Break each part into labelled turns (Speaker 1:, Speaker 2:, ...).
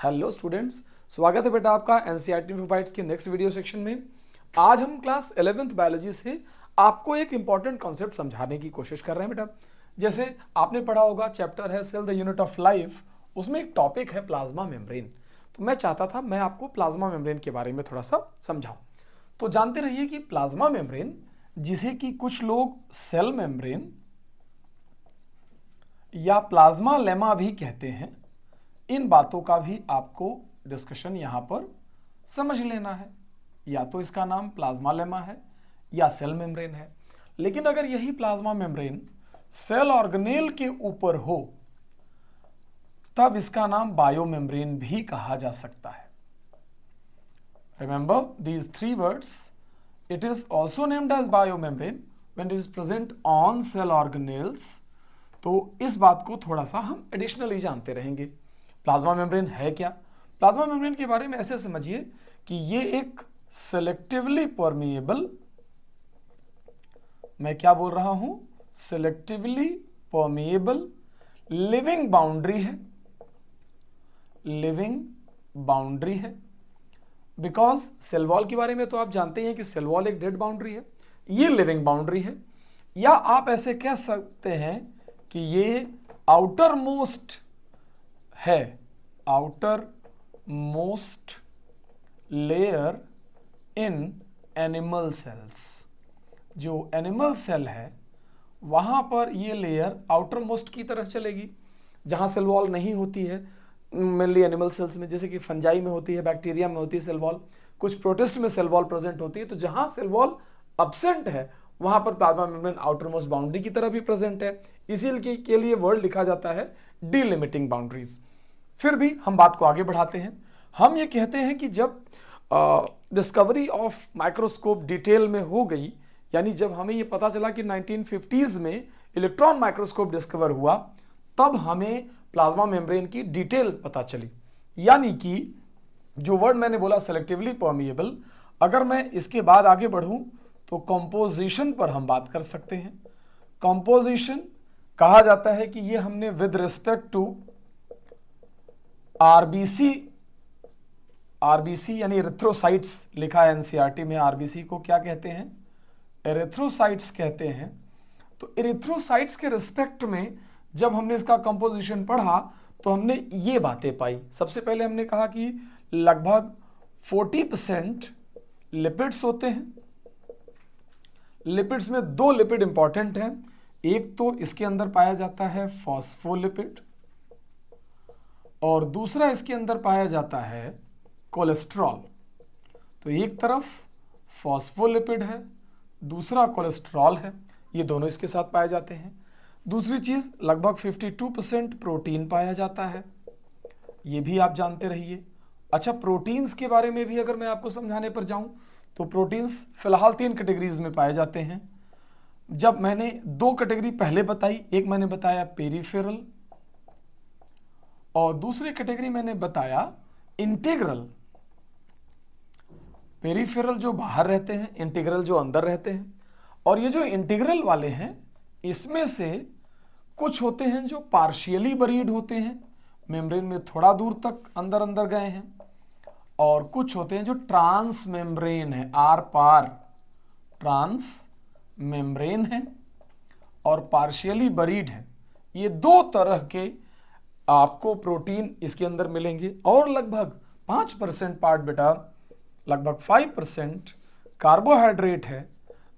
Speaker 1: Hello students, स्वागत है बेटा आपका एनसीईआरटी इन्फो के नेक्स्ट वीडियो सेक्शन में। आज हम क्लास 11th बायोलॉजी से आपको एक इंपॉर्टेंट कॉन्सेप्ट समझाने की कोशिश कर रहे हैं बेटा। जैसे आपने पढ़ा होगा, चैप्टर है cell the unit of life, उसमें एक टॉपिक है प्लाज्मा मेम्ब्रेन। तो मैं चाहता था मैं आपको प्लाज्मा मेम्ब्रेन के बारे में थोड़ा सा समझाऊं। तो जानते रहिए कि प्लाज्मा मेम्ब्रेन, जिसे कि कुछ लोग सेल मेम्ब्रेन या प्लाज्मा लेमा भी कहते हैं, इन बातों का भी आपको डिस्कशन यहां पर समझ लेना है। या तो इसका नाम प्लाज्मा लेमा है या सेल मेम्ब्रेन है, लेकिन अगर यही प्लाज्मा मेम्ब्रेन सेल ऑर्गेनेल के ऊपर हो तब इसका नाम बायो मेम्ब्रेन भी कहा जा सकता है। Remember these three words, it is also named as bio membrane when it is present on cell organelles. तो इस बात को थोड़ा सा हम एडिशनली जानते रहेंगे। प्लाज्मा मेम्ब्रेन है क्या? प्लाज्मा मेम्ब्रेन के बारे में ऐसे समझिए कि ये एक सेलेक्टिवली परमिएबल, मैं क्या बोल रहा हूं, सेलेक्टिवली परमिएबल लिविंग बाउंड्री है। लिविंग बाउंड्री है बिकॉज सेल वॉल के बारे में तो आप जानते हैं कि सेल वॉल एक डेड बाउंड्री है, ये लिविंग बाउंड्री है। या आप ऐसे कह सकते हैं कि ये आउटर मोस्ट है, outer most layer in animal cells. जो एनिमल सेल है वहां पर ये लेयर आउटर मोस्ट की तरह चलेगी, जहां सेल वॉल नहीं होती है मेनली एनिमल सेल्स में, जैसे कि फंजाई में होती है, बैक्टीरिया में होती है सेल वॉल, कुछ प्रोटिस्ट में सेल वॉल प्रेजेंट होती है। तो जहां सेल वॉल अब्सेंट है वहां पर plasma membrane outer most boundary की तरह भी प्रेजेंट है। इसीलिए के लिए वर्ड लिखा जाता है डीलिमिटिंग बाउंड्रीज। फिर भी हम बात को आगे बढ़ाते हैं। हम ये कहते हैं कि जब डिस्कवरी ऑफ माइक्रोस्कोप डिटेल में हो गई, यानी जब हमें ये पता चला कि 1950s में इलेक्ट्रॉन माइक्रोस्कोप डिस्कवर हुआ, तब हमें प्लाज्मा मेम्ब्रेन की डिटेल पता चली। यानी कि जो वर्ड मैंने बोला सेलेक्टिवली परमिएबल, अगर मैं इसके बाद आगे बढ़ूं तो कंपोजिशन पर हम बात कर सकते हैं। कंपोजिशन कहा जाता है कि ये हमने with respect to RBC, RBC यानी एरिथ्रोसाइट्स लिखा है एनसीईआरटी में। आरबीसी को क्या कहते हैं? एरिथ्रोसाइट्स कहते हैं। तो एरिथ्रोसाइट्स के रिस्पेक्ट में जब हमने इसका कंपोजिशन पढ़ा तो हमने ये बातें पाई। सबसे पहले हमने कहा कि लगभग 40% लिपिड्स होते हैं। लिपिड्स में दो लिपिड इंपॉर्टेंट हैं। एक तो इसके अंदर पाया जाता है फॉस्फोलिपिड और दूसरा इसके अंदर पाया जाता है कोलेस्ट्रॉल। तो एक तरफ फॉस्फोलिपिड है, दूसरा कोलेस्ट्रॉल है, ये दोनों इसके साथ पाए जाते हैं। दूसरी चीज लगभग 52% प्रोटीन पाया जाता है, ये भी आप जानते रहिए। अच्छा, प्रोटीन्स के बारे में भी अगर मैं आपको समझाने पर जाऊं तो प्रोटीन्स फिलहाल 3 कैटेगरीज में पाए जाते हैं। जब मैंने 2 कैटेगरी पहले बताई, एक मैंने बताया पेरिफेरल और दूसरी कैटेगरी मैंने बताया इंटीग्रल। पेरिफेरल जो बाहर रहते हैं, इंटीग्रल जो अंदर रहते हैं। और ये जो इंटीग्रल वाले हैं इसमें से कुछ होते हैं जो पार्शियली बरीड होते हैं, मेम्ब्रेन में थोड़ा दूर तक अंदर अंदर गए हैं, और कुछ होते हैं जो ट्रांस मेम्ब्रेन है, आर पार ट्रांस मेम्ब्रेन है और पार्शियली बरीड है। ये 2 तरह के आपको प्रोटीन इसके अंदर मिलेंगे। और लगभग 5% पार्ट बेटा, लगभग 5% कार्बोहाइड्रेट है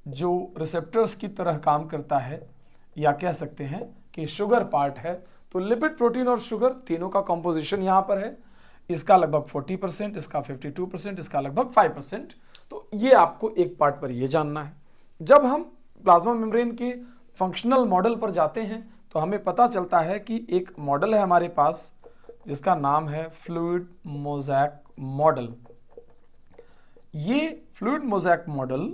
Speaker 1: जो रिसेप्टर्स की तरह काम करता है, या कह सकते हैं कि शुगर पार्ट है। तो लिपिड, प्रोटीन और शुगर तीनों का कंपोजिशन यहां पर है। इसका लगभग 40%, इसका 52%, इसका लगभग 5%। तो ये आपको एक पार्ट पर ये जानना है। जब हम प्लाज्मा मेम्ब्रेन के फंक्शनल मॉडल पर जाते हैं तो हमें पता चलता है कि एक मॉडल है हमारे पास जिसका नाम है फ्लूइड मोज़ेक मॉडल। ये फ्लूइड मोज़ेक मॉडल,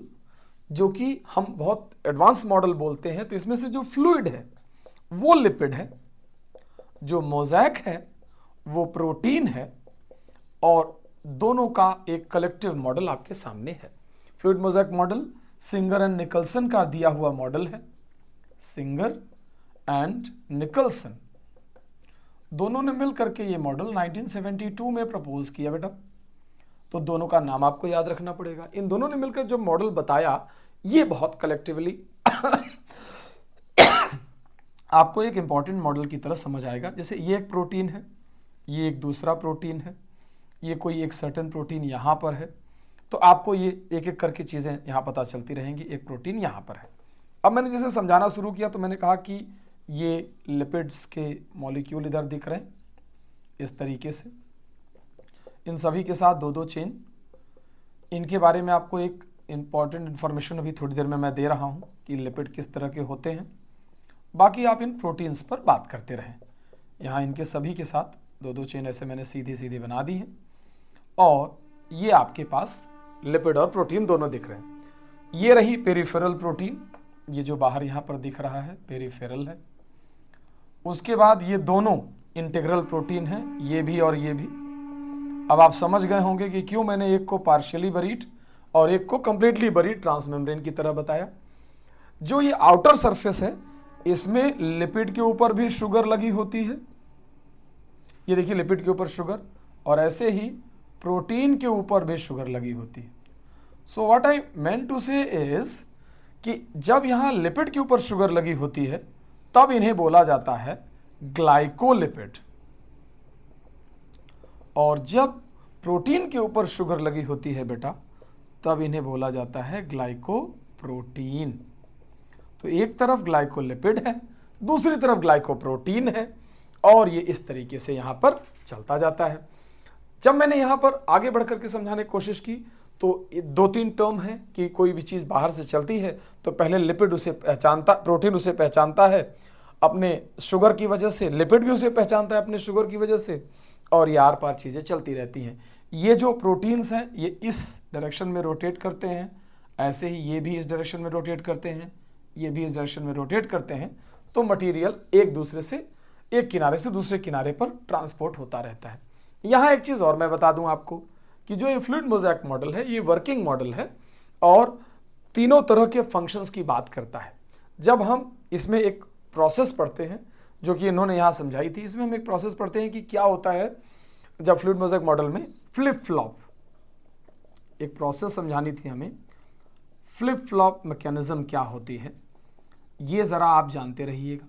Speaker 1: जो कि हम बहुत एडवांस मॉडल बोलते हैं, तो इसमें से जो फ्लूइड है वो लिपिड है, जो मोज़ेक है वो प्रोटीन है, और दोनों का एक कलेक्टिव मॉडल आपके सामने है। Fluid mosaic model singer and Nicolson का दिया हुआ मॉडल है। सिंगर एंड निकलसन दोनों ने मिल करके ये मॉडल 1972 में प्रपोज किया बेटा। तो दोनों का नाम आपको याद रखना पड़ेगा। इन दोनों ने मिलकर जो मॉडल बताया ये बहुत कलेक्टिवली आपको एक इंपॉर्टेंट मॉडल की तरह समझ आएगा। जैसे ये एक प्रोटीन है, ये एक दूसरा प्रोटीन है, ये कोई एक सर्टेन प्रोटीन यहाँ पर है, तो आपको ये एक एक करके चीज़ें यहाँ पता चलती रहेंगी। एक प्रोटीन यहाँ पर है। अब मैंने जैसे समझाना शुरू किया तो मैंने कहा कि ये लिपिड्स के मॉलिक्यूल इधर दिख रहे हैं इस तरीके से, इन सभी के साथ दो दो चेन। इनके बारे में आपको एक इम्पॉर्टेंट इन्फॉर्मेशन अभी थोड़ी देर में मैं दे रहा हूँ कि लिपिड किस तरह के होते हैं। बाकी आप इन प्रोटीन्स पर बात करते रहें। यहाँ इनके सभी के साथ दो दो चेन ऐसे मैंने सीधी सीधी बना दी है और ये आपके पास लिपिड और प्रोटीन दोनों दिख रहे हैं। ये रही पेरिफेरल प्रोटीन, ये जो बाहर यहाँ पर दिख रहा है पेरिफेरल है। उसके बाद ये दोनों इंटीग्रल प्रोटीन है, ये भी और ये भी। अब आप समझ गए होंगे कि क्यों मैंने एक को पार्शियली बरीड और एक को कंप्लीटली बरीड ट्रांसमेम्ब्रेन की तरह बताया। जो ये आउटर सरफेस है इसमें लिपिड के ऊपर भी शुगर लगी होती है, ये देखिए लिपिड के ऊपर शुगर, और ऐसे ही प्रोटीन के ऊपर भी शुगर लगी होती है। So what I meant to say is कि जब यहां लिपिड के ऊपर शुगर लगी होती है तब इन्हें बोला जाता है ग्लाइकोलिपिड, और जब प्रोटीन के ऊपर शुगर लगी होती है बेटा तब इन्हें बोला जाता है ग्लाइकोप्रोटीन। तो एक तरफ ग्लाइकोलिपिड है, दूसरी तरफ ग्लाइकोप्रोटीन है, और ये इस तरीके से यहां पर चलता जाता है। जब मैंने यहां पर आगे बढ़कर के समझाने की कोशिश की तो दो तीन टर्म है कि कोई भी चीज बाहर से चलती है तो पहले लिपिड उसे पहचानता, प्रोटीन उसे पहचानता है अपने शुगर की वजह से, लिपिड भी उसे पहचानता है अपने शुगर की वजह से, और ये आर पार चीजें चलती रहती हैं। ये जो प्रोटीन्स हैं ये इस डायरेक्शन में रोटेट करते हैं, ऐसे ही ये भी इस डायरेक्शन में रोटेट करते हैं, ये भी इस डायरेक्शन में रोटेट करते हैं। तो मटेरियल एक दूसरे से, एक किनारे से दूसरे किनारे पर ट्रांसपोर्ट होता रहता है। यहाँ एक चीज और मैं बता दूं आपको कि जो ये फ्लूइड मोज़ेक मॉडल है ये वर्किंग मॉडल है और तीनों तरह के फंक्शंस की बात करता है। जब हम इसमें एक प्रोसेस पढ़ते हैं जो कि इन्होंने यहाँ समझाई थी, इसमें हम एक प्रोसेस पढ़ते हैं कि क्या होता है जब फ्लूइड मोज़ेक मॉडल में फ्लिप फ्लॉप, एक प्रोसेस समझानी थी हमें, फ्लिप फ्लॉप मैकेनिज्म क्या होती है ये जरा आप जानते रहिएगा।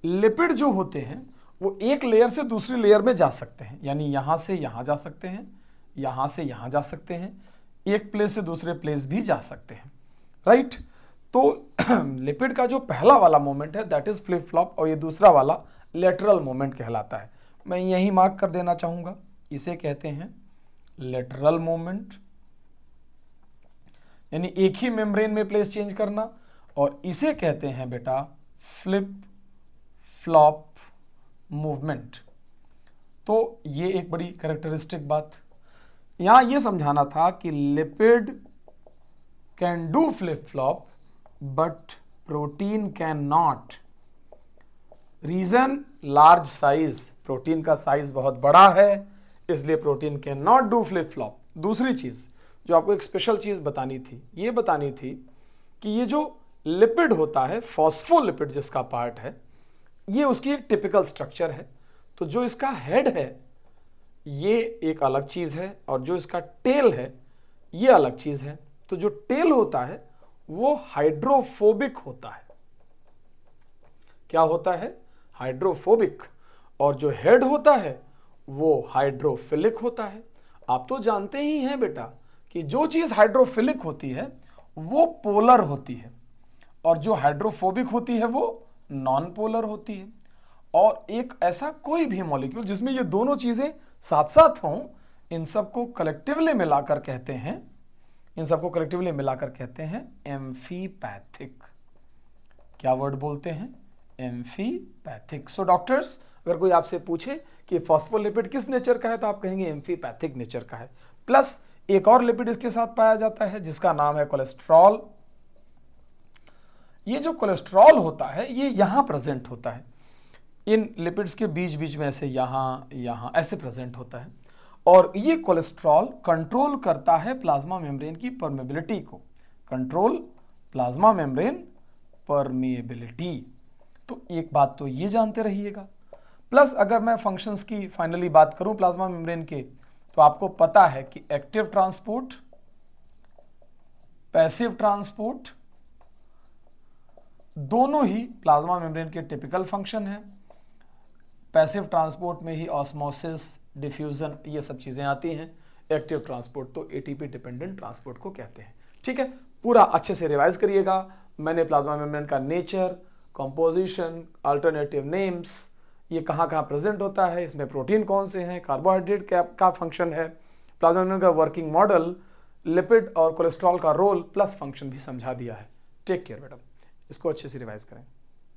Speaker 1: लिपिड जो होते हैं वो एक लेयर से दूसरी लेयर में जा सकते हैं, यानी यहां से यहां जा सकते हैं, यहां से यहां जा सकते हैं, एक प्लेस से दूसरे प्लेस भी जा सकते हैं, राइट। तो लिपिड का जो पहला वाला मोमेंट है दैट इज फ्लिप फ्लॉप, और ये दूसरा वाला लेटरल मोमेंट कहलाता है। मैं यही मार्क कर देना चाहूंगा, इसे कहते हैं लेटरल मोमेंट, यानी एक ही मेम्ब्रेन में प्लेस चेंज करना, और इसे कहते हैं बेटा फ्लिप फ्लॉप मूवमेंट। तो ये एक बड़ी कैरेक्टरिस्टिक बात यहां ये समझाना था कि lipid can do flip flop but protein can not. Reason large size, protein का साइज बहुत बड़ा है इसलिए protein can not do flip flop. दूसरी चीज जो आपको एक स्पेशल चीज बतानी थी, ये बतानी थी कि ये जो लिपिड होता है, फॉस्फोलिपिड जिसका पार्ट है, ये उसकी एक टिपिकल स्ट्रक्चर है। तो जो इसका हेड है ये एक अलग चीज है और जो इसका टेल है ये अलग चीज है। तो जो टेल होता है वो हाइड्रोफोबिक होता है। क्या होता है? हाइड्रोफोबिक। और जो हेड होता है वो हाइड्रोफिलिक होता है। आप तो जानते ही हैं बेटा कि जो चीज हाइड्रोफिलिक होती है वो पोलर होती है और जो हाइड्रोफोबिक होती है वो नॉन पोलर होती है। और एक ऐसा कोई भी मॉलिक्यूल जिसमें ये दोनों चीजें साथ साथ हों, इन सबको कलेक्टिवली मिलाकर कहते हैं, एम्फीपैथिक। क्या वर्ड बोलते हैं? एम्फीपैथिक। सो डॉक्टर्स, अगर कोई आपसे पूछे कि फॉस्फोलिपिड किस नेचर का है तो आप कहेंगे एम्फीपैथिक नेचर का है। प्लस एक और लिपिड इसके साथ पाया जाता है जिसका नाम है कोलेस्ट्रॉल। ये जो कोलेस्ट्रॉल होता है ये यहां प्रेजेंट होता है, इन लिपिड्स के बीच बीच में ऐसे यहां ऐसे प्रेजेंट होता है। और ये कोलेस्ट्रॉल कंट्रोल करता है प्लाज्मा मेम्ब्रेन की परमेबिलिटी को। Control plasma membrane permeability. तो एक बात तो ये जानते रहिएगा, प्लस अगर मैं फंक्शंस की फाइनली बात करूं प्लाज्मा मेम्ब्रेन के, तो आपको पता है कि एक्टिव ट्रांसपोर्ट, पैसिव ट्रांसपोर्ट, दोनों ही प्लाज्मा मेम्ब्रेन के टिपिकल फंक्शन है। पैसिव ट्रांसपोर्ट में ही ऑस्मोसिस, डिफ्यूजन, ये सब चीजें आती हैं। एक्टिव ट्रांसपोर्ट तो एटीपी डिपेंडेंट ट्रांसपोर्ट को कहते हैं। ठीक है, पूरा अच्छे से रिवाइज करिएगा। मैंने प्लाज्मा मेम्ब्रेन का नेचर, कंपोजिशन, अल्टरनेटिव नेम्स, ये कहाँ कहाँ प्रेजेंट होता है, इसमें प्रोटीन कौन से हैं, कार्बोहाइड्रेट का फंक्शन है, प्लाज्मा मेम्ब्रेन का वर्किंग मॉडल, लिपिड और कोलेस्ट्रॉल का रोल प्लस फंक्शन भी समझा दिया है। टेक केयर मैडम, इसको अच्छे से रिवाइज करें।